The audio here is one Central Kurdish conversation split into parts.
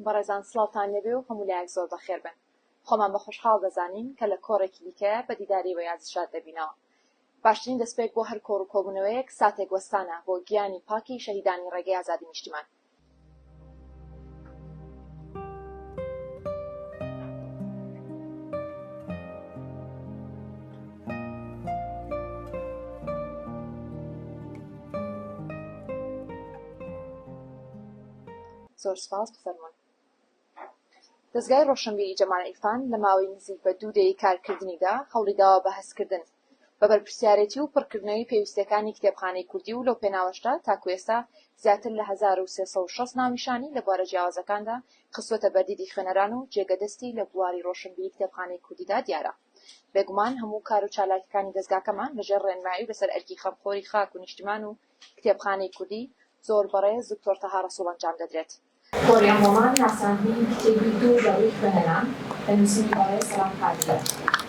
بەڕێزان سڵاوتان لێبێ و هەموو لایەک زۆر بەخێر بن. خۆمان بە خۆشحاڵ دەزانین کە لە کۆڕێکی دیکە بە دیداری وەیاز شاد دەبینەوە. باشترین دەستپێک بۆ هەر کۆڕ و کۆبوونەوەیەک ساتێک وەستانە بۆ گیانی پاکی شەهیدانی ڕێگەی ئازادی نیشتمان. زۆر سپاس بفەرمون. دەستگای ڕۆشنبیری جەمال عیرفان لە ماوەی نزیک بە 2 دەی کارکردنیدا هەوڵی داوە بە هەستکردن بە بەرپرسیارەتی و پڕکردنەوەی پێویستەکانی کتێبخانەی کوردی و لەو پێناوەشدا تاکو ئێستا زیاتر لە 1360 ناونیشانی لە بوارە جیاوازەکاندا خستوەتە بەردیدی خوێنەران و جێگەدەستی لە بواری ڕۆشنبیری کتێبخانەی کوردیدا دیارە. بێگومان هەموو کار و چالاکیەکانی دەستگاکەمان لەژێر ڕێنمایی و لەسەر ئەرکی خەمخۆری خاک و نیشتمان و کتێبخانەی کوردی زۆر بەڕێز دکتۆر تەها ڕەسوڵ ئەنجام دەدرێت. کۆڕیامۆمان ناساندنی کتێبی دوو بەڕووی خوێنەران لە نووسینی بەڕێز سەلام قادرە.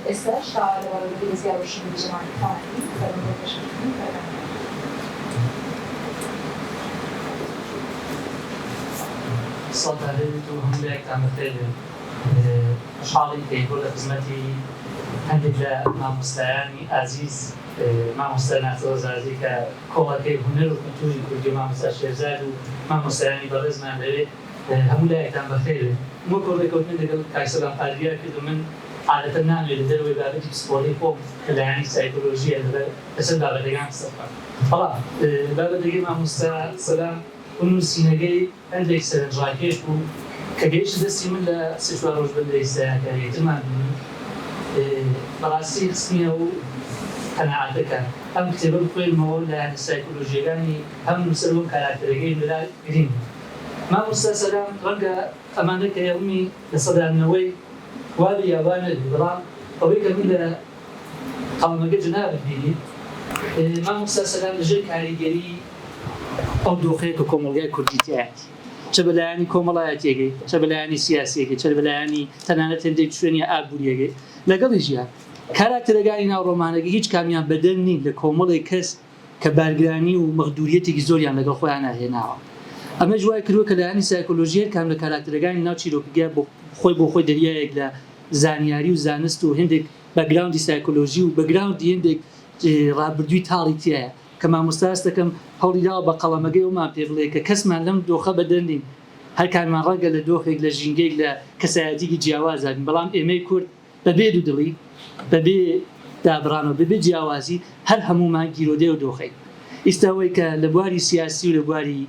ئێستا شاوە لە وەرەگری دەستگای ڕۆشنبیری جەمال عیرفانی بەرەو پێشکەشکردنی خوێنەران. سڵات لێبێت و هەموو لایەکتان بەخێر بێت. خوشحاڵی پێی بۆ لە خزمەتی هەندێک لە مامۆستایانی ئازیز مامۆستا ناتەوە زازی کە کۆڵەکەی هونەر و کولتوری کوردی و مامۆستا شێرزاد و مامۆستایانی بەڕێزمان لەوێ هەموو لایەکتان بەخێر بێت. وە کۆڕێکەوتن لەگەڵ کاک سەلام قادریا کرد و من عادەتەن نامەوێت لە دەرەوەی بابەتی پسپۆڕی خۆم کە لایەنی سایکۆلۆژیە لەسەر بابەتەکان قسە بکەم. بەڵام بابەتەکەی مامۆستا سەلام و نووسینەکەی هەندێک سەرنجڕاکێش بوو کە گەیشت دەستی من لە 3-4 ڕۆژ بەندەی سایەکاریەترمان بوو. بەڕاستی خستنیە و قەناعەتەکە ئەم کتێبە بخوێنمەوە لایەنە سایکۆلۆژیەکانی هەم نووسەر و کاراکتەرەکەی لەلا گرین. مامۆستا سەلام ڕەنگە ئەمانە کە یەومی لە سەدانەوەی وابی یابان نەبی، بەڵام ئەوەی کە من لە قەڵەمەکە جنابت بینی مامۆستا سەلام لەژێر کاریگەری ئەو دۆخەیە کە کۆمەڵگای کوردی تایەتی، چه بەلایانی کۆمەڵایەتیەکەی، چه بەلایانی سیاسیەکەی، چه بەلایانی تەنانەت هێندێک شوێنی ئابوووریەکەی، لەگەڵیشیە کاراکتەرەکانی ناو ڕۆمانەکە هیچ کامیان بەدەل نین لە کۆمەڵی کەس کە بارگرانی و مەخدوریەتێکی زۆریان لەگەڵ خۆیان هێناوە. ئەمە جوای کردووە کە لایەنی سایکۆلۆژیە کام لە کاراکتەرەکانی ناو چیرۆکیگە خۆی بۆ خۆی دەریایەک لە زانیاری و زانست و هێندێک بەگراوندی سایکۆلۆژی و بەگراوندی هێندێک ڕابردووی تاڵی تایە کە مامۆستاس دەکەم هەوڵی داوە بە قەڵەمەکەی ومان پێ بڵێ کە کەسمان لەم دۆخە بەدەنین هەر کارمان ڕەنگە لە دۆخێک لە ژینگەیەک لە کەسایەتیکی جیاوازین، بەڵام ئێمەی کورد بەبێ دوودڵی بەبێ دابڕانەوە بەبێ جیاوازی هەر هەمومان گیرۆدێ و دۆخەی. ئێستاوەی کە لە بواری سیاسی و لە بواری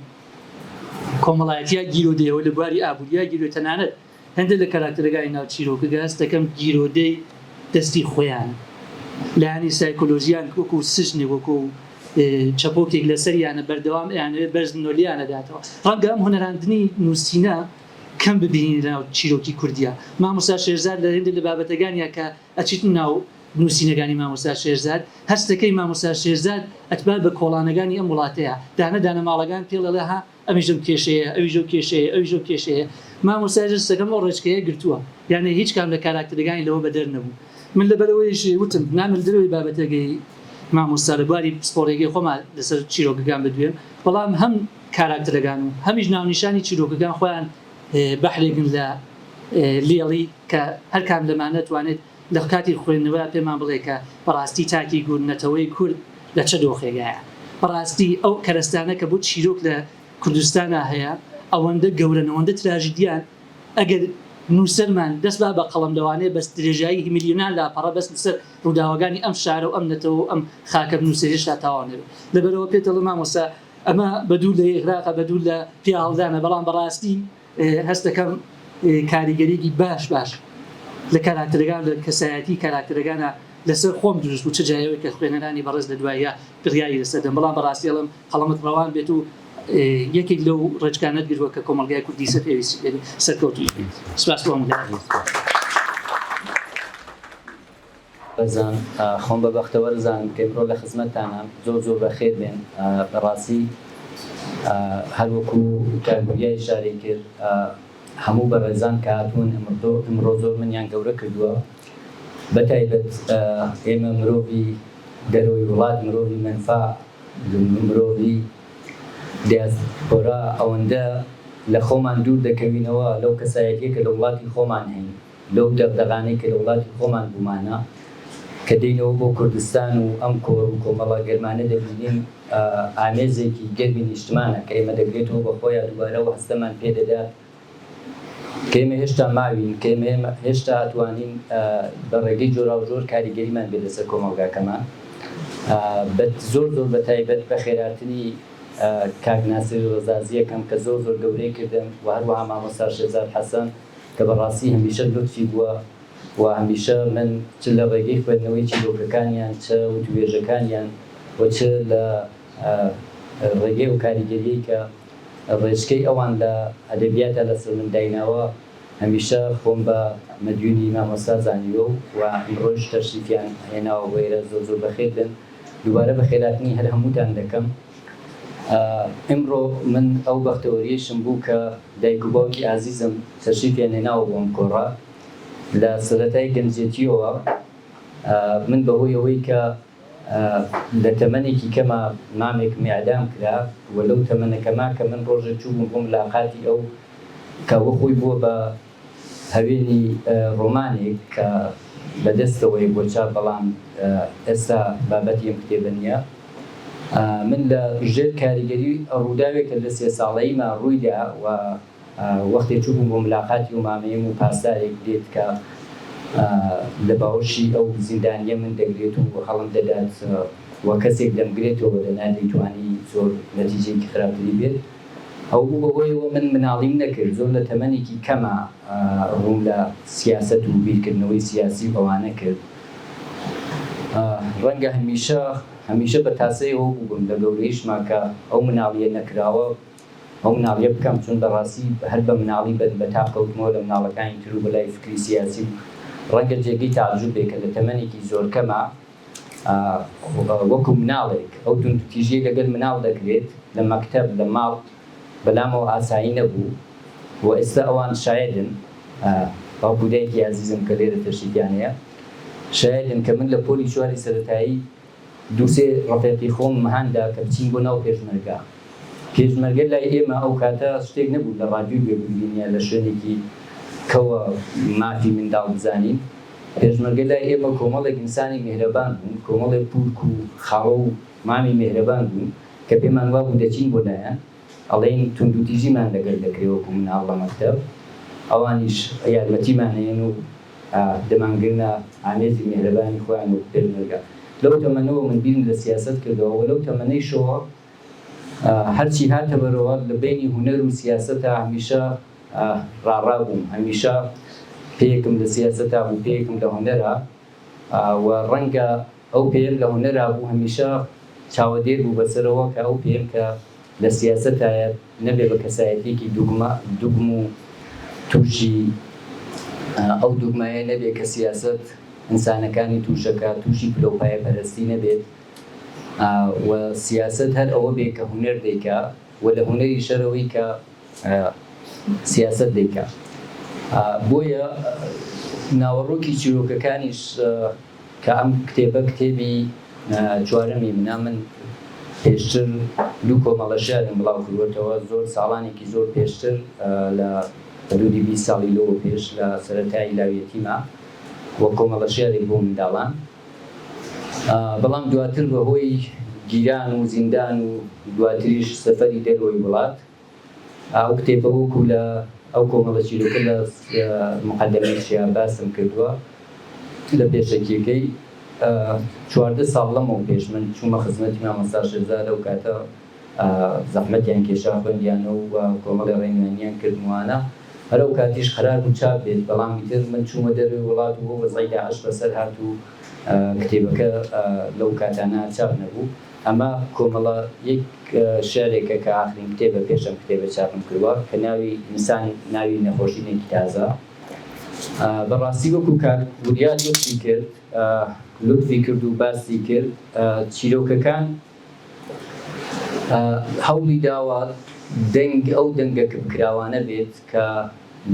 کۆمەڵایەتیا گیرۆدێەوە لە بواری ئابووریا گیرۆ تەنانەت هەندێک لە کاراکتەرەکانی ناو چیرۆکە گەست دەکەم گیرۆدەی دەستی خۆیان لایەنی سایکۆلۆژیان وەکو سژنێ وەکو چەپۆکێک لەسەریانە بەردەوام یانەوێت بەرز نۆلیانەداتەوە. ڕەنگە ئەم هونەراندنی نووسینە کەم ببینی ناو چیرۆکی کوردیە. مامۆستا شێرزاد لە هێندێک لە بابەتەکانیە کە ئەچیت ناو نووسینەکانی مامۆستا شێرزاد هەستەکەی مامۆستا شێرزاد ئەتبار بە کۆڵانەکانی ئەم وڵاتەیە دانە دانەماڵەکان پێڵەڵێ ها ئەمیژم کێشەیە ئەویژۆ کێشەیە ئەویژۆ کێشەیە. مامۆستا شێرزادەکەم ئەو ڕێچکەیە گرتووە، یانە هیچ کام لە کاراکتەرەکانی لەوە بەدەر نەبوو. من لەبەرەوەیش وتم نامل دەرەوەی بابەتەکەی مامۆستا لە بواری پسپۆڕێکی خۆمان لەسەر چیرۆکەکان بدوێن، بەڵام هەم کاراکتەرەکان و هەمیش ناونیشانی چیرۆکەکان خۆیان بەحرێکن لە لێڵی کە هەر کام لەمانە توانێت لە کاتی خوێندنەوە پێمان بڵێ کە بەڕاستی تاکی گورنەتەوەی کورد لە چه دۆخێگایە. بەڕاستی ئەو کەرەستانە کە بۆ چیرۆک لە کوردستانە هەیە ئەوەندە گەورەنەوەندە تراژیدیان ئەگەر نووسەرمان دەست بە قەڵەم لەوانەیە بەس درێژایی میلیۆنان لاپەڕە بەس لەسەر ڕووداوەکانی ئەم شارە و ئەم نەتەوە ئەم خاکە نووسێشتا تاوانێت. لەبەرەوە پێتەڵە مامۆستا ئەمە بەدوو لە عێراقە بەدوو لە پیاڵدانە، بەڵام بەڕاستی هەست دەکەم کاریگەریەکی باش لە کاراکتەرەکان لە کەسایەتی کاراکتەرەکانە لەسەر خۆم دروست بوو چه جایەوەی کە خوێنەرانی بەڕێز لە دوایە بڕیاری لەسەردەم، بەڵام بەڕاستی ئەڵم قەڵەمت ڕەوان بێت و یەکێک لەو ڕێچکانت گرتووە کە کۆمەڵگای کوردی سەرکەوتوی. سپاس بۆ هەموو بەزان خۆم بە بەختەوە دەزانم کە ئەمڕۆ لە خزمەتتانە زۆر بەخێر بێن. بەڕاستی هەروەکو کارگوریای شاری کرد هەموو بەڕێزان کە هاتوون ئەمڕۆ زۆر منیان گەورە کردووە، بەتایبەت ئێمە مرۆڤی دەرەوەی وڵات، مرۆڤی منفع، مرۆڤی دیاسپۆرا ئەوەندە لە خۆمان دوور دەکەوینەوە لەو کەسایەتیە کە لە وڵاتی خۆمان هەین لەو دەغدەغانەی کە لە وڵاتی خۆمان بوومانە کە دێنەوە بۆ کوردستان و ئەم کۆر و کۆمەڵە گەرمانە دەبینین ئامێزێکی گەرمی نیشتمانە کە ئێمە دەگرێتەوە بە خۆیان دووبارەوە هەستەمان پێ دەدات کە ئێمە هێشتا ماوین کە ئێمە هێشتا ئەتوانین بە ڕێگەی جۆرا و جۆر کاریگەریمان بێت لەسەر کۆمەڵگاکەمان زۆر بە تایبەت بە خێراتنی کاک ناسیر ڕەزازیەکەم کە زۆر گەورەی کردم و هەروەها مامۆستا شێزاد حەسەن کە بەڕاستی هەمیشە لوتفی بووە و هەمیشە من چ لە ڕێگەی خوێندنەوەی چیرۆکەکانیان چ وتوێژەکانیان و چ لە ڕێگەی و کاریگەریەی کە ڕێژکەی ئەوان لە ئەدەبیاتە لەسەر من دایناوە هەمیشە خۆم بە مەدیونی مامۆستا زانیوە و ئەمڕۆژ تەشریفیان هێناوە وێرە زۆر بەخێر بن دووبارە بە خێراتنی هەر هەمووتان دەکەم. ئەمڕۆ من ئەو بەختەوەریەشم بوو کە دایک و باوکی ئازیزم تەشریفیان هێناوە بۆم کۆڕە لە سەرەتای گەنجێتیەوە من بەهۆی ئەوەی کە لە تەمەنێکی کەمە مامێکم ئیعدام کرا و لەو تەمەنەکەما کە من ڕۆژە چوو بووم بۆ ملاقاتی ئەو کەوە خۆی بووە بە هەوێنی ڕۆمانێک کە بەدەستەوەی بۆ چاپ بەڵام ئێستا بابەتی ئەم کتێبە نییە من لە ژێر کاریگەری ڕووداوێکە لە 3 ساڵەییما ڕوویدا و وەختی چوو بووم بۆ ملاقاتی و مامەیەم و پاسدارێک دێت کە لە باوەشی ئەو زیندانیە من دەگرێت و هەڵم دەدات وە کەسێک دەمگرێتەوە لە نادەیتوانی زۆر نەتیجەیەکی خراپتری بێت ئەو بوو بەهۆیەوە من مناڵیم نەکرد زۆر لە تەمەنێکی کەمە ڕوون لە سیاسەت و بیرکردنەوەی سیاسی بەوانە کرد ڕەنگە هەمیشە بە تاسەیەوە بووم لە گەورەیشما کە ئەو مناڵیە نەکراوە ئەو مناڵیە بکەم چون بەڕاستی هەر بە مناڵی بە تاقەوتمەوە لە مناڵەکانی تر و بەلای فکری سیاسی ڕەنگە جێگەی تعجوبێکە لە تەمەنێکی زۆر کەمە وەکو مناڵێک ئەو تونتیژیە لەگەل مناڵ دەکرێت لە مەکتەب لە ماڵ بەلامەوە ئاسایی نەبوو و ئێستا ئەوان شایدن باوکودایەکی عەزیزم کە لێرە تەشریفیان هەیە شایدن کە من لە پۆلی چواری سەرەتایی دووسێ ڕەفیقی خۆم مەهاندا کە بچین بۆ ناو پێشمەرگە لای ئێمە ئەو کاتە شتێک نەبوو لە ڕادیۆ بێبینە لە شوێنێکی کەوە مافی منداڵ بزانین پێشمەرگە لای ئێمە کۆمەڵێک ئینسانی مهرەبان بوون کۆمەڵێک پورک و خاوە و مامی مهرەبان بوون کە پێمان وا بوو دەچین بۆ لایەن ئەڵێن توندوتیژیمان لەگەر دەکرێوەکو مناڵ لە مەکتەب ئەوانیش یارمەتیمان هێن و دەمانگرنە ئامێزی مهرەبانی خۆیان و پێشمەرگە لەو تەمەنەوە من بیرم لە سیاسەت کردەوە و لەو تەمەنەیشەوە هەرچی هاتە بەرەوە لە بینی هونەر و سیاسەتە هەمیشە ڕاڕابووم هەمیشە پێیەکم لە سیاسەتا بوو پێیەکم لە هونەرە و ڕەنگە ئەو پێم لە هونەرا بوو هەمیشە چاوەدێر بوو بەسەرەوە کە ئەو پێم کە لە سیاسەتایە نەبێ بە کەسایەتێکی دوگم و تووشی ئەو دوگمایە نەبێت کە سیاسەت ئینسانەکانی تووشەکە تووشی پلۆپایە پەرستی نەبێت و سیاسەت هەر ئەوە بێت کە هونەر دەیکا و لە هونەری شەرەوەی کە سیاسەت دەیکا بۆیە ناوەڕۆکی چیرۆکەکانیش کە ئەم کتێبە کتێبی چوارەمی منە من پێشتر دوو کۆمەڵە شارم بڵاو کردوەتەوە زۆر ساڵانێکی زۆر پێشتر لە حدودی 20 ساڵی لەوە پێش لە سەرەتای لاویەتیما وە کۆمەڵە شارێک بۆ منداڵان بەڵام دواتر بەهۆی گیران و زیندان و دواتریش سەفەری دەرەوەی وڵات ئەو کتێبە وەکو لە ئەو کۆمەڵە چیرۆکە لە مقەدەمەیشیان باسم کردووە لە پێشەکیەکەی 14 ساڵ لەمەوە پێش من چوومە خزمەتی مامۆستا شێرزاد ئەو کاتە زەحمەتیان کێشا خوێندیانەوە و کۆمەڵی ڕێنمانیان کردوانە هەر ئەو کاتیش قەرار بوو چاپ بێت بەڵامی تر من چوومە دەروی وڵات و بۆ وەزای داعش بەسەر هات و کتێبەکە لەو کاتانە چاپ نەبوو ئەمە کۆمەڵە یەک شارێکە کە ئاخرین کتێبە پێشەم کتێبە چاپم کردووە کە ناوی ئینسان ناوی نەخۆشینێکی تازە بەڕاستی وەکو کار وریا لوتفی کرد و باسی کرد چیرۆکەکان هەوڵی داوە دەنگ ئەو دەنگە کراوانە بێت کە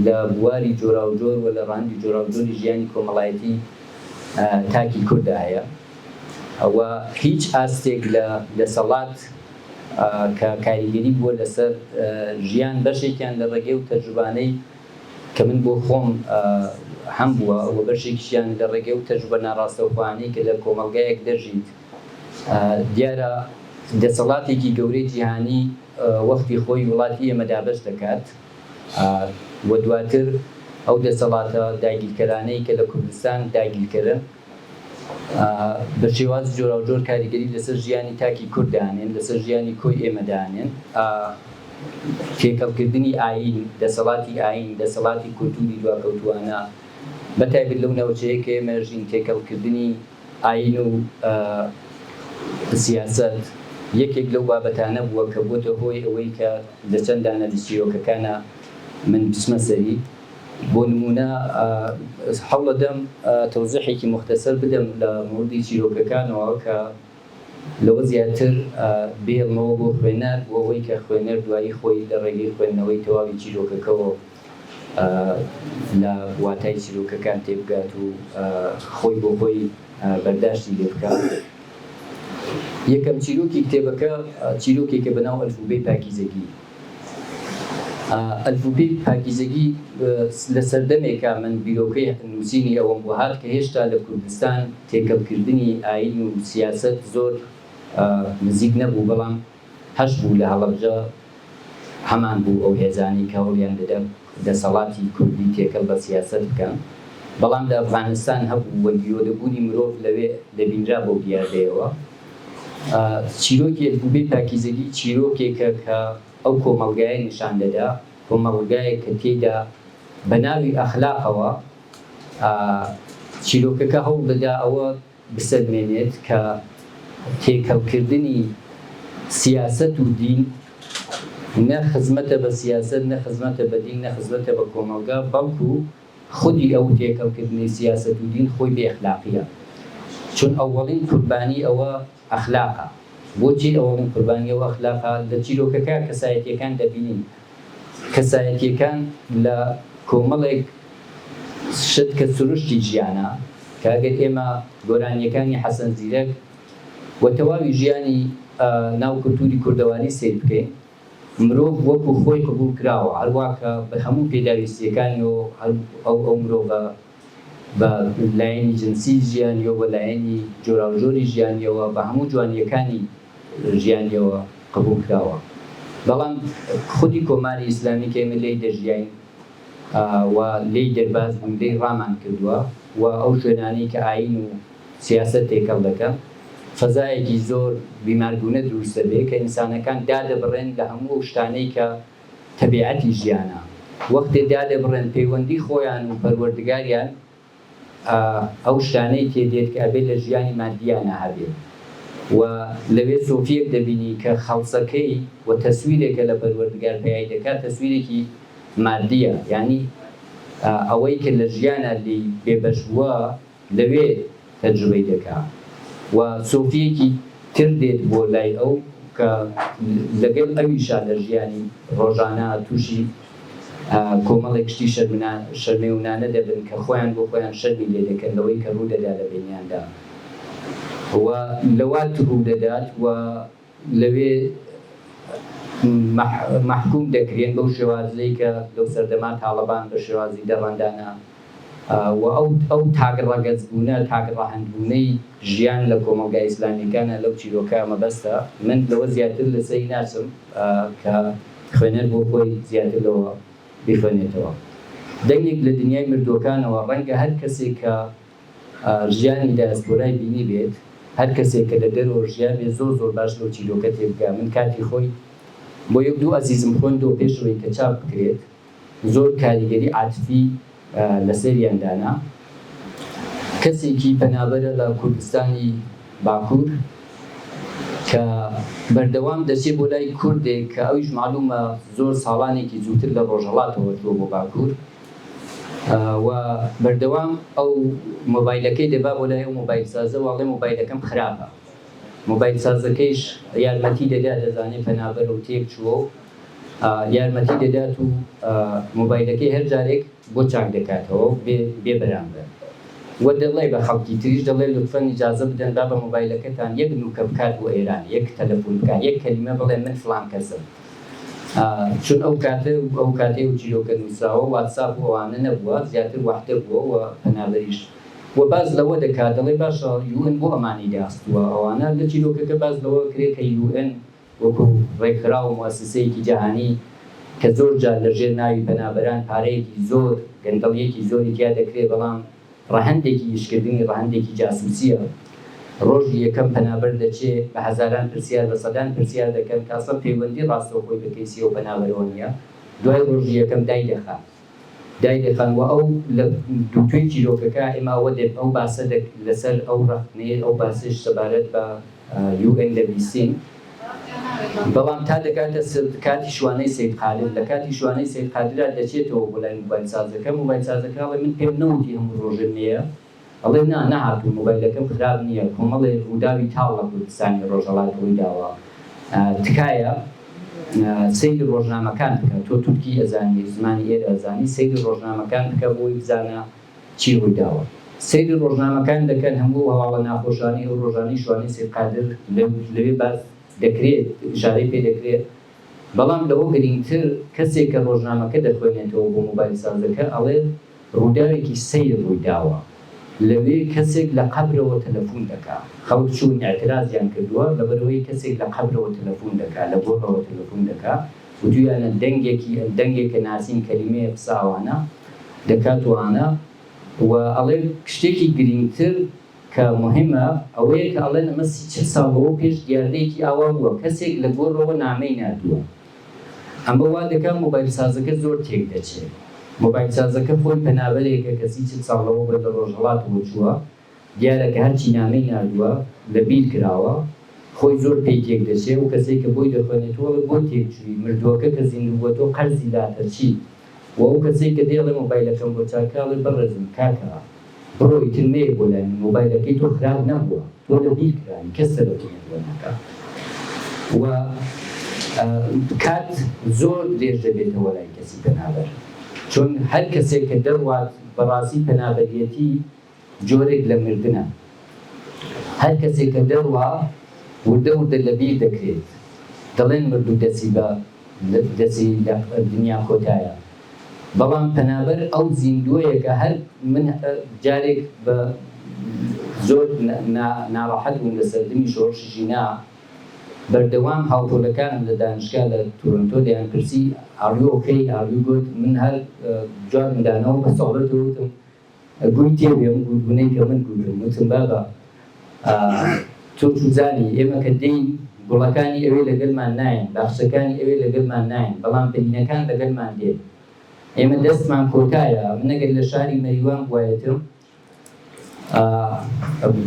لە بواری جۆرا و جۆر و لە ڕاندی جۆرا و جۆری ژیانی کۆمەڵایەتی تاکی کورددا هەیە ئەوە هیچ ئاستێک لە دەسەڵات کە کاریگەری بووە لەسەر ژیان بەشێکیان لە ڕێگەی و تەجروبانەی کە من بۆ خۆم هەم بووە ئەوە بەشێکیان لە ڕێگەی و تەجروبە ناڕاستەوخوانەی کە لە کۆمەڵگایەک دەژیت دیارە دەسەڵاتێکی گەورەی جیهانی وەختی خۆی وڵاتی ئێمە دابەش دەکات و دواتر ئەو دەسەڵاتە داگیرکەرانەی کە لە کوردستان داگیرکەرن بە شێوازی جۆرا و جۆر کاریگەری لەسەر ژیانی تاکی کورددانێن لەسەر ژیانی کۆی ئێمەدانێن تێکەڵکردنی ئاین دەسەڵاتی ئاین دەسەڵاتی کولتوری دواکەوتوانە بەتایبەت لەو ناوچەیە کە ئێمە ژین تێکەڵکردنی ئاین و سیاسەت یەکێک لەو بابەتانە بووە کە بۆتە هۆی ئەوەی کە لە چەند دانە چیرۆکەکانە من بچمە سەری بۆ نمونە هەوڵ دەدەم تەوزیحێکی مختصر بدەم لە موردی چیرۆکەکانەوە کە لەوە زیاتر بێڵمەوە بۆ خوێنەر بۆ ئەوەی کە خوێنەر دوایی خۆی لە ڕێگەی خوێندنەوەی تەواوی چیرۆکەکەەوە لە واتای چیرۆکەکان تێبگات و خۆی بۆ خۆی بەرداشتی لێ بکات. یەکەم چیرۆکی کتێبەکە چیرۆکێکە بەناو ئەلفوبەی پاکیزەگی. ئەلفوبەی پاکیزەگی لە سەردەمێکە من بیرۆکەی نووسینی ئەوەم بۆ هات کە هێشتا لە کوردستان تێکەڵکردنی ئاین و سیاسەت زۆر نزیک نەبوو، بەڵام هەش بوو لە هەڵەبجە هەمان بوو ئەو هێزانی کە هەوڵیان دەدەم دەسەڵاتی کوردی تێکەڵ بە سیاسەت بکەن، بەڵام لە ئەفغانستان هەبوو وە گیرۆدەبوونی مرۆڤ لەوێ دەبینرا بۆ دیاردەیەوە. چیرۆکی ئەلفوبەی پاکیزەگی چیرۆکێکە کە ئەو کۆمەڵگایە نیشان دەدا، کۆمەڵگایە کە تێدا بە ناوی ئەخلاقەوە چیرۆکەکە هەوڵ دەدا ئەوە بسەلمێنێت کە تێکەڵکردنی سیاسەت و دین نە خزمەتە بە سیاسەت نە خزمەتە بە دین نە خزمەتە بە کۆمەڵگا، بەڵکو خودی ئەو تێکەڵکردنی سیاسەت و دین خۆی بێ ئەخلاقیە، چون ئەوەڵین قوربانی ئەوە ئەخلاقە. بۆچی ئەوەڵین قوربانی ئەوە ئەخلاقە؟ لە چیرۆکەکە کەسایەتیەکان دەبینین، کەسایەتیەکان لە کۆمەڵێک شت کە سروشتی ژیانە کە ئەگەر ئێمە گۆرانیەکانی حەسەن زیرەک و تەواوی ژیانی ناو کولتوری کوردەواری سیر بکەین، مرۆڤ وەکو خۆی قبول کراوە، هەروە کە بە هەموو پێداویستیەکانیەوە ئەو مرۆڤە بە لایەنی جنسی ژیانیەوە بە لایەنی جۆرا و جۆری ژیانیەوە بە هەموو جوانیەکانی ژیانیەوە قبول کراوە. بەڵام خودی کۆماری ئیسلامی کە ئێمە لێی دەژیاین و لێی دەرباز بوون لێی ڕامان کردووە و ئەو شوێنانەی کە ئاین و سیاسەت تێکەڵ دەکەن فەزایەکی زۆر بیماربوونە دروست دەبێت کە ئینسانەکان دادەبڕێن لە هەموو شتانەی کە تەبیعەتی ژیانە، وەختێ دادەبڕێن پەیوەندی خۆیان و پەروەردگاریان ئەو شتانەی تێدێت کە ئەبێت لە ژیانی مادیانە هەبێت و لەوێ سۆفیەک دەبینی کە خەڵسەکەی و تەسویرێکە لە پەروەردگار پێیای دەکات تەسویرێکی مادیە، یعنی ئەوەی کە لە ژیانە لی بێبەش بووە لەوێ تەجروبەی دەکات و سۆفیەکی تر دێت بۆ لای ئەو کە لەگەڵ ئەویشا لە ژیانی ڕۆژانە تووشی کۆمەڵێک شتی شەرمێونانە دەبن کە خۆیان بۆ خۆیان شەرمی لێ دەکەن لەوەی کە ڕوو دەدا لە بینیاندا و لەوات ڕوو دەدات و لەوێ محکوم دەکرێن بەو شێوازەی کە لەو سەردەما تاڵەبان بە شێوازی دەڕەندانە و ئەو تاگڕەگەزبوونە تاگڕەهەندبوونەی ژیان لە کۆمەڵگای ئیسلامیەکانە لەو چیرۆکە مەبەستە. من لەوە زیاتر لەسەری ناچم کە خوێنەر بۆ خۆی زیاتر لەوە بخوێنێتەوە. دەنگێک لە دنیای مردوەکانەوە ڕەنگە هەر کەسێک کە ژیانی دایسپۆرای بینی بێت، هەر کەسێک کە لە دەرەوە ژیان بێت زۆر زۆر باش لەو چیرۆکە تێبگا. من کاتی خۆی بۆ یەک دوو ئەزیزم خوێندەوە پێشەوەی کە چاپ بکرێت، زۆر کاریگەری عاتفی لەسەریاندانا. کەسێکی پەنابەرە لە کوردستانی باکوور کە بەردەوام دەچێت بۆ لای کوردێک کە ئەویش معلومە زۆر ساڵانێکی زووتر لە ڕۆژهەڵاتەوە چووە بۆ باکوور و بەردەوام ئەو مۆبایلەکەی دەبا بۆ لای ئەو مۆبایل سازە واڵێ مۆبایلەکەم خراپە، مۆبایل سازەکەیش یارمەتی دەدات دەزانێت پەنابەر و تێک چووە و یارمەتی دەدات و مۆبایلەکەی هەر جارێک بۆ چاک دەکاتەوە بێ بەرامبەر و دەڵێ بە خەڵکی تریش دەڵێ لوتفەن ئیجازە بدەن با بە مۆبایلەکەتان یەک نوکە بکات بۆ ئێران یەک تەلەفۆن بکات یەک کەلیمە بڵێ من فڵان کەسم چون ئەو کاتێ و چیرۆکە نووسراوە واتساپ ئەوانە نەبووە زیاتر وحدە بووە و پەنابەریش و باز لەوە دەکات دەڵێ باشە UN بۆ ئەمانی داستووە ئەوانە لە چیرۆکەکە باز لەوە کرێت کە UN وەکو ڕێکخرا و موسسەیەکی جیهانی کە زۆر جار لەژێر ناوی پەنابەران پارەیەکی زۆر گەندەڵیەکی زۆری تیا دەکرێت بەڵام ڕەهەندێکی ئیشکردنی ڕەهەندێکی جاسووسیە ڕۆژی یەکەم پەنابەر دەچێت بە هەزاران پرسیار بە سەدان پرسیار دەکەن کاسە پەیوەندی ڕاستەوخۆی بە کەیسی و پەنابەرەوە نییە دوای ڕۆژی یەکەم دای دەخان و ئەو لە دووتوێی چیرۆکەکە ئێمە ئەوە دێت ئەو باسە لەسەر ئەو ڕەخنەیە ئەو باسش سەبارەت بە UN دەبیستین بەڵام تا دەکاتە کاتی شوانەی سید خالد لە کاتی شوانەی سید خالددا دەچێتەوە بۆ لای موبایل سازەکە ئەڵێ من پێم نەوتی هەموو ڕۆژە نییە ئەڵێ نەهاتوو موبایلەکەم خراپ نییە کۆمەڵێ ڕووداوی تاڵ لە کوردستانی ڕۆژهەڵات ڕووی داوە تکایە سەیری ڕۆژنامەکان بکە تۆ تورکی ئەزانی زمانی ئێرە ئەزانی سەیری ڕۆژنامەکان بکە بۆی بزانە چی ڕووی داوە سەیری ڕۆژنامەکان دەکەن هەموو هەواڵە ناخۆشانی ئەو ڕۆژانەی شوانەی سید قادر لەوێ باز دەکرێت ژارەی پێ دەکرێت بەڵام لەوە گرنگتر کەسێک کە ڕۆژنامەکە دەخوێنێتەوە بۆ موبایل سازەکە ئەڵێ ڕووداوێکی سەیر ڕووی داوە لەوێ کەسێک لە قەبرەوە تەلەفۆن دەکات خەڵک چوون ئاعترازیان کردووە لەبەرەوەی کەسێک لە قەبرەوە تەلەفۆن دەکات لە گۆڕەوە تەلەفۆن دەکات و دویانە دەنگێکە ناسین کەلیمەیە قساوانە دەکاتوانە و ئەڵێ شتێکی گرنگتر کە مهمە ئەوەیە کە ئەڵێن ئەمە 30 ساڵەوە پێش دیاردەیەکی ئاوا بووە کەسێک لە گۆڕەوە نامەی نردووە ئەمە وا دەکات موبایل سازەکە زۆر تێک دەچێت موبایل سازەکە خۆی پەنابەرێکە کە 30 ساڵەوە بە لە ڕۆژهەڵاتەوە چووە دیارە کە هەرچی نامەی نردووە لە بیر کراوە خۆی زۆر پێی تێک دەچێت و کەسێک کە بۆی دەخوێنێتەوە بۆ تێکچووی مردووەکە کە زیندووەتەوە قەرزی داتەچی و ئەو کەسێک کە دێڵێ موبایلەکەم بۆ چاکاڵێ بەڕێزم کاکە بڕۆی ترمەیە بۆ لای موبایلەکەی تۆ خراپ نەبووە تۆ لە بیر کرانی کەس سەرەوتێت بۆ ناکە و کات زۆر درێژ دەبێتەوە لای کەسی پەنابەر چون هەر کەسێک کە دەڕوات بەڕاستی پەنابەریەتی جۆرێک لە مردنە هەر کەسێک کە دەڕوا وردە لە بیر دەکرێت دەڵێن مردوو دەسی لە دنیا کۆتایە بەڵام پەنابەر ئەو زیندووەیە کە هەر من جارێک بە زۆر ناڕەحەت بووم لە سەردەمی شۆڕشی ژینا بەردەوام هاوتۆلەکانم لە دانشگا لە تۆرۆنتۆ دەیان پرسی ئاڕیۆ ئۆکەی ئاڕیو گوت من هەر جوانم دانەوە بە سەڵەت وتم گوی تێبێم گوتبوونەی پێ من گوتم وتم بابە تۆ چوزانی ئێمە کە دەین گوڵەکانی ئەوێ لەگەلمان ناین باخچەکانی ئەوێ لەگەلمان ناین بەڵام بەدینەکان لەگەلمان دێت ئێمە دەستمان کۆتایە من ئەگەر لە شاری مەریوان بوایەتم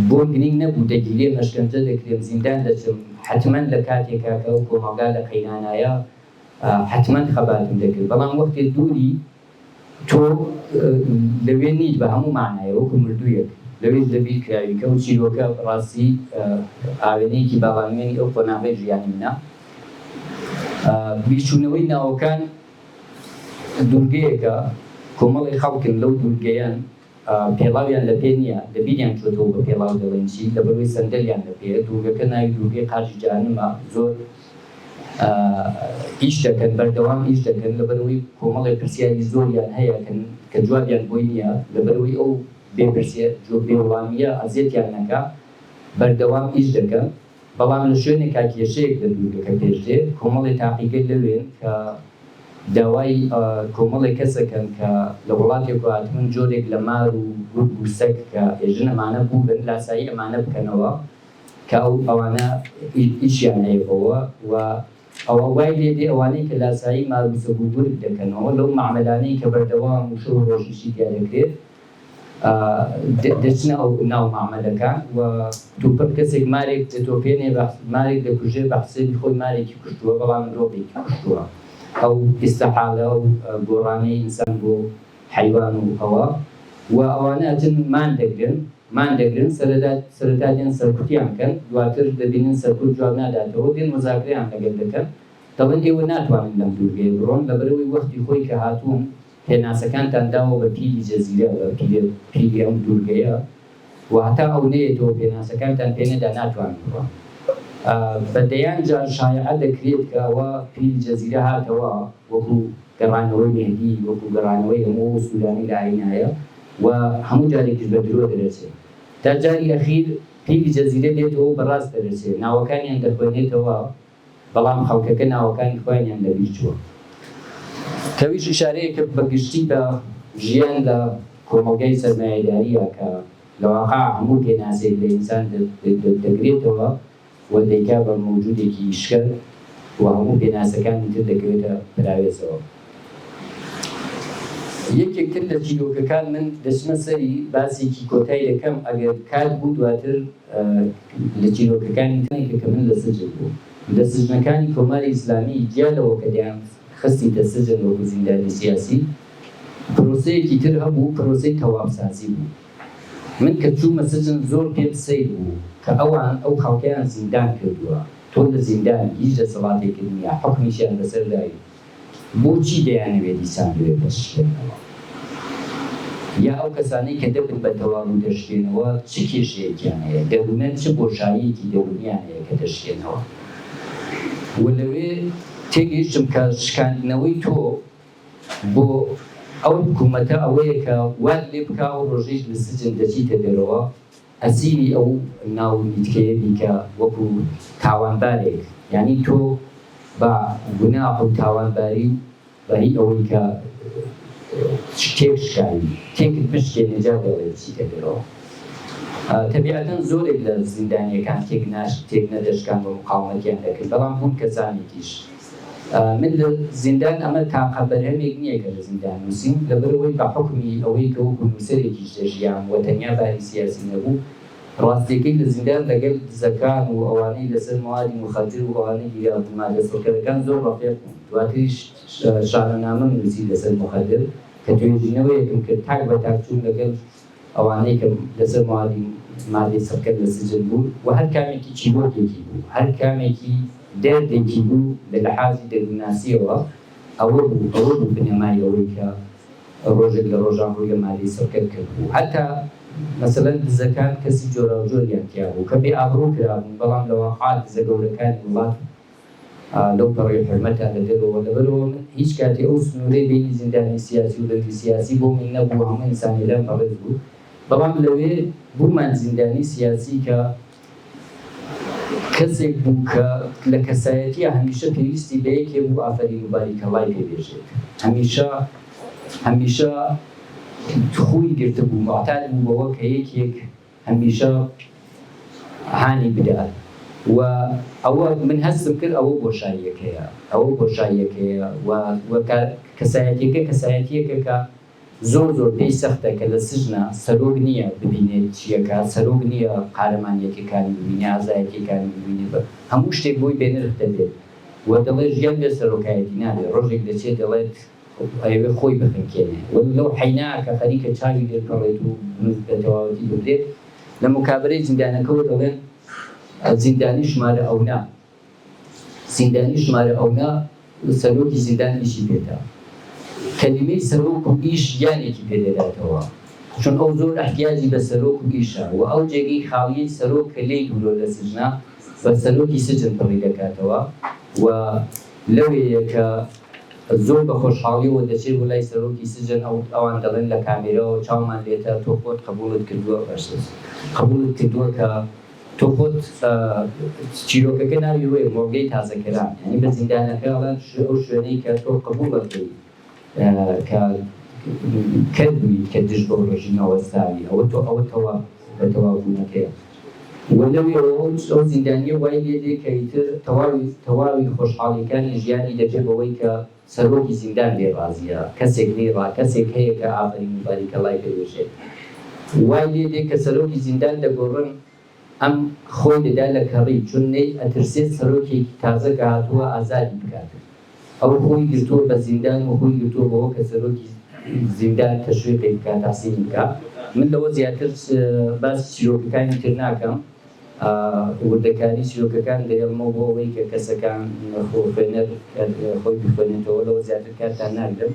بۆ گرنگ نەبوو دەگیرێ مەشکەنجە دەکرێم زیندان دەچم حتمما لە کاتێکا کە ئەو کۆمەلگا لە قەینانایە حتمما خەباتم دەکرد بەڵام وەختێ دووری تۆ لەوێ نیت بە هەموو معنایە وەکو مردوویەک لەوێ لەبیر کراوی کە ئەو چیرۆکە ڕاستی ئاوێنەیەکی باڵانوێنی ئەو خۆناغی ژیانی منە بیرچوونەوەی ناوەکان دوورگەیەکە کۆمەڵی خەڵکن لەو دوورگەیان پێڵاویان لە پێ نییە لەبیریان چۆتەوە بە پێڵاو دەڵێنچی لەبەرەوەی سەندەلیان لە پێ دوورگەکە ناوی دوورگەی قاژی جانمە زۆر ئیش دەکەن بەردەوام ئیش دەکەن لەبەرەوەی کۆمەڵی پرسیاری زۆریان هەیە کە جوابیان بۆی نییە لەبەرەوەی ئەو بێوەڵامیە ئەزیەتیان نەکا بەردەوام ئیش دەکەن بەڵام لە شوێنێکا کێشەیەک لە دوورگەکە پێشدێ کۆمەڵی تاقیگەر لەوێن کە داوای کۆمەڵی کەسەکەن کە لە وڵاتێک هاتمن جۆرێک لە مار و گورگ و سەگ کە ئێژن ئەمانە بوو بن لاسایی ئەمانە بکەنەوە کە ئەوانە ئیشیان هەیەەوە و ئەوە وای لێدێ ئەوانەی کە لاسایی مار و سەگ و گورگ دەکەنەوە لەو معاملانەی کە بەردەوام و شەو ڕۆژیشی دیار دەکرێت دەچنە ئەو ناو معاملەکان و تووپەت کەسێک مارێک دەتۆپێنێ مارێک دەکوژێ بە حسێبی خۆی مارێکی کوشتووە بەڵام مرۆڤێکی کوشتووە ئەو ئیستەحالە و گۆڕانەی ئینسان بۆ حەیوان و ئەوە و ئەوانە ئەچن مان دەگرن سەرەتا دێن سەرکوتیان کەن دواتر دەبینن سەرکوت جواب ناداتەوە دێن مزاکرەیان لەگەڵ دەکەن دەڵێن ئێوە ناتوانن لەم دوورگەیە بڕۆن لەبەرەوەی وەختی خۆی کە هاتوون پێناسەکانتان داوە بە پیری جەزیرە بە پیری ئەم دوورگەیە و هەتا ئەو نەیەتەوە پێناسەکانتان پێ نەدا ناتوانن بڕۆن. بەدەیان جار شایعە دەکرێت کە ئەوە پیری جەزیرە هاتەوە وەکو گەڕانەوەی مێهدی وەکو گەڕانەوەی هەموو سوودانی لە ئاینایە و هەموو جارێکیش بە درۆ دەرەچێت. تا جاری ئەخیر پیری جەزیرە دێتەوە بەڕاست دەرەچێت، ناوەکانیان دەخوێنێتەوە بەڵام خەڵکەکە ناوەکانی خۆیان لەبیر چووە. کەویش ئیشارەیەکە بەگشتی بە ژیان لە کۆمەلگای سەرمایەداریە کە لەواقع هەموو پێناسێک لە ئینسان دەگرێتەوە و دەیکا بە مەوجودێکی شکر و هەموو پێناسەکانی تر دەکەوێتە براوێزەوە. یەکێکتر لە چیرۆکەکان من دەچمە سەری باسێکی کۆتایی دەکەم ئەگەر کات بوو دواتر لە چیرۆکەکانی تنێکە کە من لە سجن بوو. لە سجنەکانی کۆماری ئیسلامی جیا لەوە کە دەیان خستیتە سجن وەکو زیندانی سیاسی، پرۆسەیەکی تر هەبوو، پرۆسەی تەوابسازی بوو. من کە چوومە سجن زۆر پێم سەیر بوو کە ئەوان ئەو خەڵکیان زیندان کردووە، تۆ لە زیندان هیچ دەسەڵاتێکی نییە، حوکمیشیان بەسەردایی، بۆچی دەیانەوێت دیسان دوێت دەشتێنەوە؟ یا ئەو کەسانەی کە دەبن بە تەواو دەشتێنەوە چ کێشەیەکیان هەیە؟ دەبوونەن چ بۆشاییەکی دەرونیان هەیە کە دەشتێنەوە؟ و لەوێ تێگەیشتم کە شکاندنەوەی تۆ بۆ ئەو حکوومەتە ئەوەیە کە وات لێ بکا و ڕۆژێش لە سجن دەچیتە دەرەوە، ئەسیری ئەو ناومیتکەیە بیکە وەکو تاوانبارێک، یعنی تۆ بە گوناح و تاوانباری بەهی ئەوەی کە تێک شکاوی تێکت بشکێنێ جا دەڵێ بچیتە دەرەوە. تەبیعەتەن زۆرێک لە زیندانیەکان تێک نەدەشکان بە مقاومەتیان دەکرد، بەڵام بوون کەسانێکیش. من لە زیندان ئەمە تاقە بەرهەمێک نییە کە لە زیندان نووسیم، لەبەرەوەی بە حکمی ئەوەی کە وەکو نووسەرێکیش دەژیان و تەنیا باری سیاسی نەبوو، ڕاستیەکەی لە زیندان لەگەڵ دزەکان و ئەوانەی لەسەر موادی مخەدر و ئەوانەی مادە سەڵکەرەکان زۆر ڕەفیق بوون. دواتریش شانەنامەم نووسی لەسەر مخەدر کە توێژینەوەیەکم کرد تاک بە تاک چوون لەگەڵ ئەوانەی کە لەسەر موادی مادەی سەڵکەر لە سجن بوون و هەر کامێکی چیرۆکێکی بوو، هەر کامێکی دەردێکی بوو لە لەحازی دەروناسیەوە ئەوە بوو بنەمای ئەوەی کە ڕۆژێک لە ڕۆژان ڕووی لە مادەی سەڵکەر کرد بوو. هەتا مەسەلەن دزەکان کەسی جۆرا و جۆریان تیا بوو کە بێ ئابڕوو کرابوون، بەڵام لەواقع دزە گەورەکانی وڵات لەو پەڕی حرمەتان لەدەرەوە. لەبەرەوە من هیچ کاتێ ئەو سنوورەی بینی زیندانی سیاسی و دەرگی سیاسی بۆ من نەبوو، هەموو ئینسانی لەم بەڕێز بوو، بەڵام لەوێ بوومان زیندانی سیاسی کە کەسێک بوو کە لە کەسایەتی هەمیشە پێویستی بە یەکێ بوو ئافرین و باریکەڵای پێبێژێت، هەمیشە خوی گرتە بوو، معتاد بوو بەوە کە یەکێک هەمیشە هانی بدات. و ئەوە من هەستم کرد ئەوە بۆشاییەکەیە و کەسایەتیەکە کە زۆر پێی سەختە کە لە سژنە سەرۆک نییە ببینێت چیەکە، سەرۆک نییە قارەمانیەکەکانی ببینێ، ئازایەتیەکانی ببینێ، هەموو شتێک بۆی بێنرخ دەبێت و دەڵێ ژیان بێ سەرۆکایەتی نابێت. ڕۆژێک دەچێت دەڵێت ئەوێ خۆی بخنکێنێ و لەو حینا کە خەریکە چاوی لێپەڕێت و بە تەواوەتی ببرێت. لە مکابرەی زیندانەکەەوە دەڵێن زیندانی ژمارە ئەونا سەرۆکی زیندانیشی بێتە. کەلیمەی سەرۆک و ئیش گیانێکی پێدەداتەوە، چون ئەو زۆر احتیاجی بە سەرۆک و ئیشە و ئەو جێگەی خاڵیەی سەرۆک کە لێی دوورۆ لە سجنە بە سەرۆکی سجن پڕی دەکاتەوە و لەوەیە کە زۆر بە خۆشحاڵیەوە دەچێت بۆ لای سەرۆکی سجن ئەوان دەڵێن لە کامێرەوە چاومان لێتە تۆ خۆت قبوڵت کردووە قبوڵت کردووە کە تۆ خۆت چیرۆکەکە ناوی وەیە مۆرگەی تازەکەران، یعنی بە زیندانەکەڵان ئەو شوێنەی کە تۆ قبوڵەکەی کە کردبوویت کە دژ بۆ ڕژینەوە ساوی ئەوە بە تەواوبوونەکەیە. و لەوێەوە ئەو زیندانیە وای لێدێ کە ئیتر تەواوی خۆشحاڵیەکانی ژیانی دەبێت بەوەی کە سەرۆکی زیندان بێ ڕازیە، کەسێک لێڕا، کەسێک هەیە کە ئافرین و باریکەڵای پێوێژێت. وای لێدێ کە سەرۆکی زیندان دەگۆڕن ئەم خۆی دەدا لە کەڕی، چون نەی ئەترسێت سەرۆکێکی تازە کە هاتووە ئازادی بکات. ئەو خۆی گرتووە بە زیندان و خۆی گرتووە بەوە کە سەرۆکی زیندان تەشویقی بکات، تەحسینی بکات. من لەوە زیاتر باس چیرۆکەکانی تر ناکەم، وردەکاری چیرۆکەکان دەیەڵمەوە بۆ ئەوەی کە کەسەکان خوێنەر خۆی بخوێنێتەوە، لەوە زیاتر کارتان ناگرم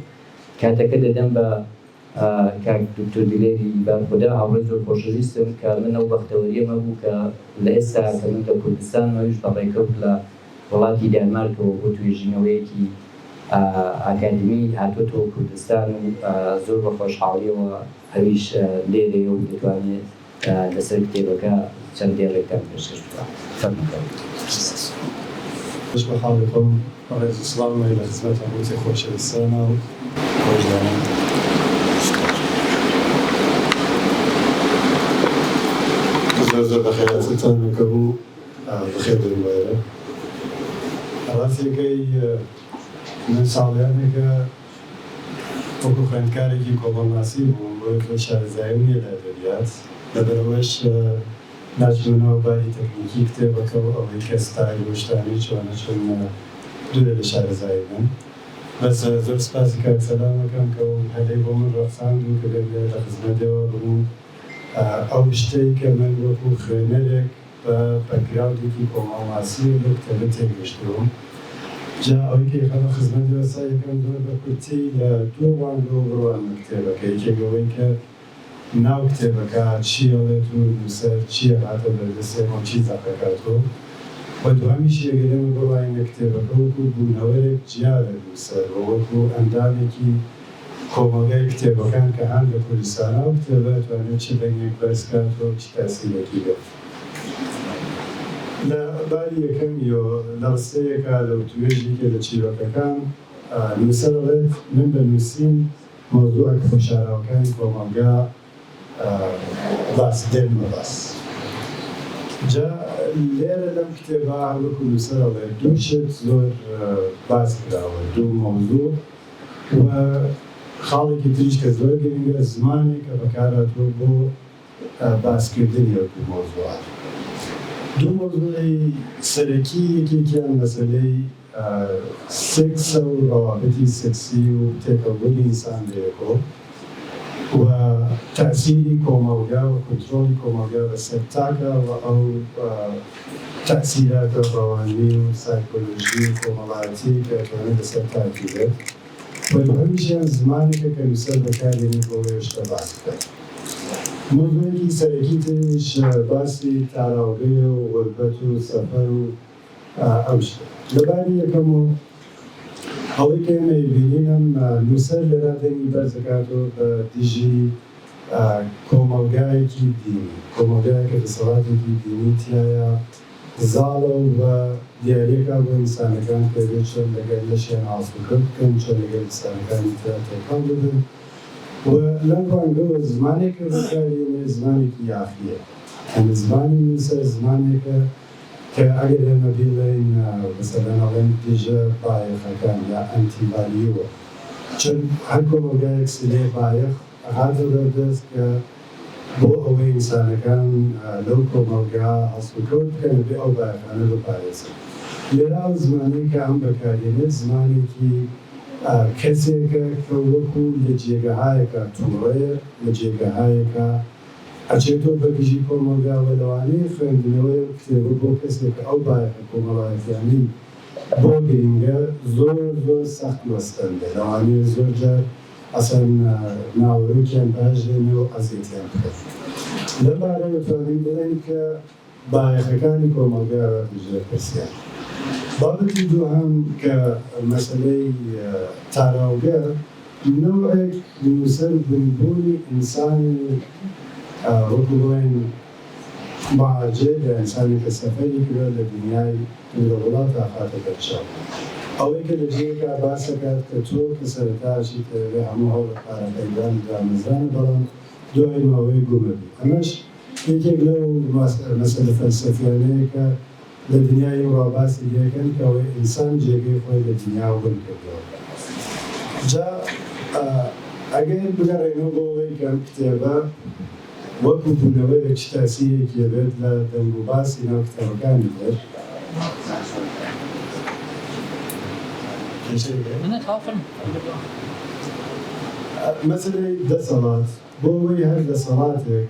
کاتەکە دەدەم بە کاک دکتۆر دیلێری بارخودا هاوڕێی زۆر خۆشەویستم کە من ئەو بەختەوەریەمە بوو کە لە ئێستا کە من لە کوردستان ئەویش بەڕێکەوت لە وڵاتی دانمارکەوە بۆ توێژینەوەیەکی ئاکادمی هاتوۆتەوە کوردستان و زۆر بە خۆشحاڵیەوە ئەویش لێرەیە و دەتوانێت لەسەر کتێبەکە چەند دێڕێکەکان پێشکەش بکات. باش بەحاڵێکم ڕێز سڵامی لە خزمەت هەمووتی خۆشەویستانە و خۆشدانم. زۆر بەخێراتتان بکەبوو بەخێر بێنوایە. ڕاستیەکەی من ساڵیانێکە وەکو خوێندکارێکی کۆمەڵناسی بووم بۆ یەکێک شارەزایی نییە لە ئەدەبیات لەبەرەوەش ناچوونەوە باری تەکنیکی کتێبەکە و ئەوەی کە ستایل و شتانی چۆنە چۆن دوورە لە شارەزایی بن. بەس زۆر سپاسی کاک سەلامەکەم کە هەلەی بۆ من ڕەخساند و کە دەبێت لە خزمەتەوە ببووم ئەو شتەی کە من وەکو خوێنەرێک بە بەکگراوندێکی کۆمەڵناسی و بە کتێبە تێگەشتووم. جا ئەوەی کە خەڵە خزمەتەوە سایەکەم زۆر بە کورتی لە دوو ڕوانگە بڕوان بە کتێبەکە. یەکێکەوەی کە ناو کتێبەکە چی ئەڵێت و نووسەر چییە هاتە بەردەستێمە و چی زەقەکاتەوە. و دوهەمیش یەگەرێمە بڕوانگە کتێبەکە وەکو بوونەوەرێک جیاوە نووسەر و وەکو ئەندامێکی کۆمەلگای کتێبەکان کە هەن لە کوردستانە و کتێبە توانێت چ دەنگێک بەرزکاتەوە و چ تاسیرێکی بێت. لە باری یەکەم لە ڕستەیەکە لەو توێژێکە لە چیرۆکەکان نووسەر ئەڵێت من بە نووسین مۆزوعەکە خۆشاراوەکانی کۆمەلگا باس دێنمە باس. جا لێرە لەم کتێبە وەکو نووسەر ئەڵێت دوو شت زۆر باس کراوە، دوو مۆزوع و خاڵێکی تریش کە زۆر گرنگە زمانی کە بەکارهاتووە بۆ باسکردنی ئەو دوو مۆزوعات. دوو مۆزوعی سەرەکی یەکێکیان مەسەلەی سێکسە و ڕەوابەتی سێکسی و تێکەڵبوونی ئینسان لەیەکۆ و تەسیری کۆمەلگا و کۆنترۆلی کۆمەلگا بەسەر تاکە و ئەو تەسیراتە ڕەوانی و سایکۆلۆژی و کۆمەڵایەتی کە دەتوانێت لەسەر تاکی بێت. و دوهەمیشیان زمانێکە کە نووسەر بەکاردێنێت بۆ هێشتا باس بکات. مۆزوعێکی سەرەکی تریش باسی تاراوگەیە و غوربەت و سەفەر و ئەو شتە. لەباری یەکەم و ئەوەی کە ئێمە بینینم نووسەر لێرا دەنگی بەرزەکاتەوە بە دژی کۆمەلگایەکی دینی، کۆمەلگایەکە دەسەڵاتێکی دینی تایە زاڵە و بە دیارێکا بۆ ئینسانەکان پێوێت چۆن لەگەر لەشیان ئاسوودە بکەن، چۆن لەگەر ئینسانەکانی تر تێکەڵ ببن. و لەم ڕوانگەوە زمانێکە بەکارهێنێ زمانێکی یاخیە. ئەمە زمانی نووسەر زمانێکە کە ئەگەر ئێمە بڵێن مەسەلەن ئەڵێن دژە بایەخەکان یا ئەنتیڤالیوە، چون هەر کۆمەلگایەک سلێ بایەخ هاتە بەردەست کە بۆ ئەوەی ئینسانەکان لەو کۆمەلگا هەڵسوکەوت بکەن بێ ئەو بایەخانە بپارێزن. لێرا ئەو زمانەی کە ئەم بەکارهێنێت زمانێکی کەسێکە کە وەکو لە جێگەهایەکە تووڕەیە، لە جێگەهایەکە ئەچێتەوە بەگژی کۆمەلگاوە لەوانەیە خوێندنەوەی کتێبە بۆ کەسێک کە ئەو بایەخە کۆمەڵایەتیانی بۆ گرنگە زۆر زۆر سەخت وەستەندە، لەوانەیە زۆر جار ئەسەن ناوەڕۆکیان باش دێنێ و ئەزیەتیان بکەن. لەبارەوە دەتوانین بڵێن کە بایەخەکانی کۆمەلگا دژە کەسیان. بابەتی دووهەم کە مەسەلەی تاراوگە نوعێک نووسەر بوونبوونی ئینسانی وەکو بڵێن مهاجر یا ئینسانی کە سەفەری کردە لە دنیای وڵاتە خاتە بەرچاو. ئەوەی کە لە ژێرەکە باس دەکات کە تۆ کە سەرەتاشی دەبێ هەموو هەوڵە پارەکەیدان دامەزرانە بەڵام دوای ماوەی گومەبی. ئەمەش یەکێک لەو مەسەلە فەلسەفیانەیە کە لە دنیای ڕاباسی دەکەن کە ئەوەی ئینسان جێگەی خۆی لە دنیا ون کردەوە. جا ئەگەر بگەڕێنەوە بۆ ئەوەی کە ئەم کتێبە وەکو بوونەوەی چ تاسیرێکی دەبێت لە دەنگ و باسی ناو کتێبەکانی تر مەسەلەی دەسەڵات بۆ ئەوەی هەر دەسەڵاتێک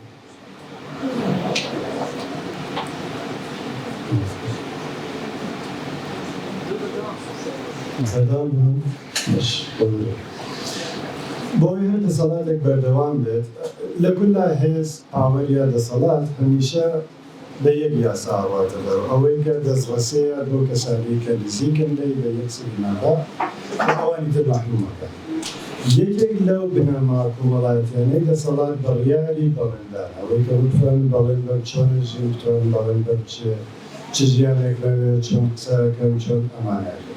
بۆی هەر دەسەڵاتێک بەردەوام بێت لە کولا هێز پاوەر یا دەسەڵات هەمیشە بە یەک یاسا هەڵاتە دەرەوە ئەوەی کە دەستڕەسەیە بۆ کەسانی کە نزیکن لێی بە یەک سبینادا ئەوانی تر مەحرومەکە یەکێک لەو بنەما کۆمەڵایەتیانەی دەسەڵات بڕیاری بەڵێندان ئەوەی کە بتوان بەڵێن بەر چۆنە ژین بتوان بەڵێن بەر چ ژیانێک لەوێ چۆن قسەکەن چۆن ئەمانەکە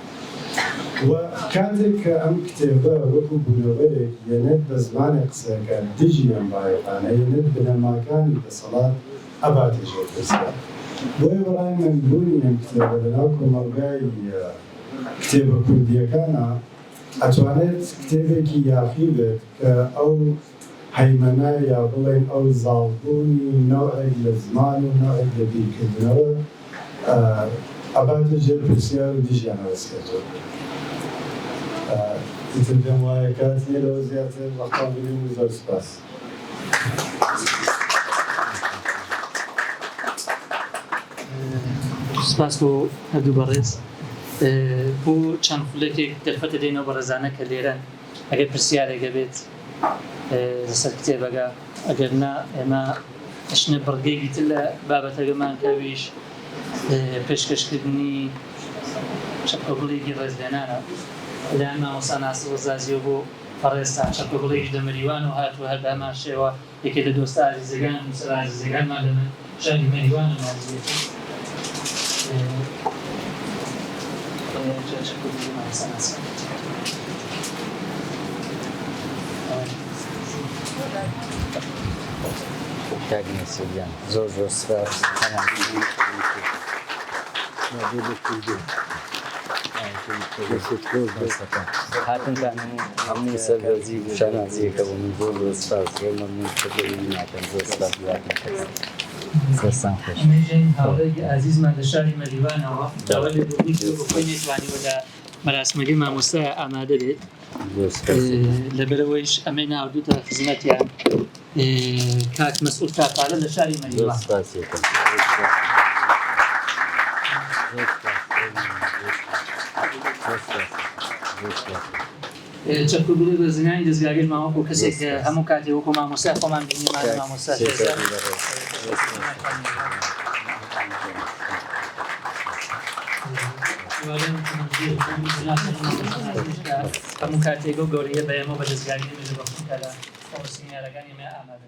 و کاتێک کە ئەم کتێبە وەکو بوونەوەرێک یەنێت بە زمانی قسەکە دژی ئەم بایەخانە یەنێت بنەماکانی دەسەڵات ئەباتێ ژێر پرسیار بۆیە بەڕای من بوونی ئەم کتێبە لەناو کۆمەڵگای کتێبە کوردیەکانە ئەتوانێت کتێبێکی یاخی بێت کە ئەو هەیمەنە یا بڵێن ئەو زاڵبوونی نەوعێک لە زمان و نەوعێک لە بیرکردنەوە ئەباتە ژێر پرسیار و دژیان هەوەسکەوتەوە ئیتر پێم وایە کات نییە لەوە زیاتر وەختان ببین و زۆر سوپاس سپاس بۆ هەردوو بەڕێز بۆ چەند خولەکێک دەرفەتە دێنەوە بە ڕێزانە کە لێرەن ئەگەر پرسیارێکە بێت لەسەر کتێبەکە ئەگەر نا ئێمە ئەشنە بڕگەیەکی تر لە بابەتەکەمان کەویش پێشکەشکردنی چەپەگوڵێکی ڕێزلێنانە لەیان مامۆستا ناسر ڕزازیەوە بۆ بەڕێستا چەپەگوڵێکی دەمەریوان و هاتووە هەر بە هەمان شێوە یەکێک لە دۆستە ئازیزەکان و سەر ئازیزەکانمان لە من شاری مەریوانە نازیێتی کاگنێسیان زۆر زۆر سپاس هاتنتان هەموو سەربەرزی شانازیەکە بۆ من زۆر زۆر سپاس زۆر مەمنون کە بۆی ناکەم زۆر سپاس زۆرستان خۆش ئەمەژین هاوڕێی ئازیزمان لە شاری مەریوانەوە داوا لێ بۆ خۆی نێتوانیوە لە مەراسمەکەی مامۆستا ئامادە بێت لەبەرەوەیش ئەمەی ناردووتە خزمەتیان کاک مەسئول کاپالە لە شاری مەریوان چەپەگوڵی ڕێزلێنانی دەستگاگەر ماوە بۆ کەسێک کە هەموو کاتێک وەکو مامۆستا خۆمان بینیمان مامۆستا هەموو کاتێک و گەورەیە بە ئێمە بە دەستگاگەری مێژە بەخۆکە لە سیمینارەکانی ئێمە ئامادە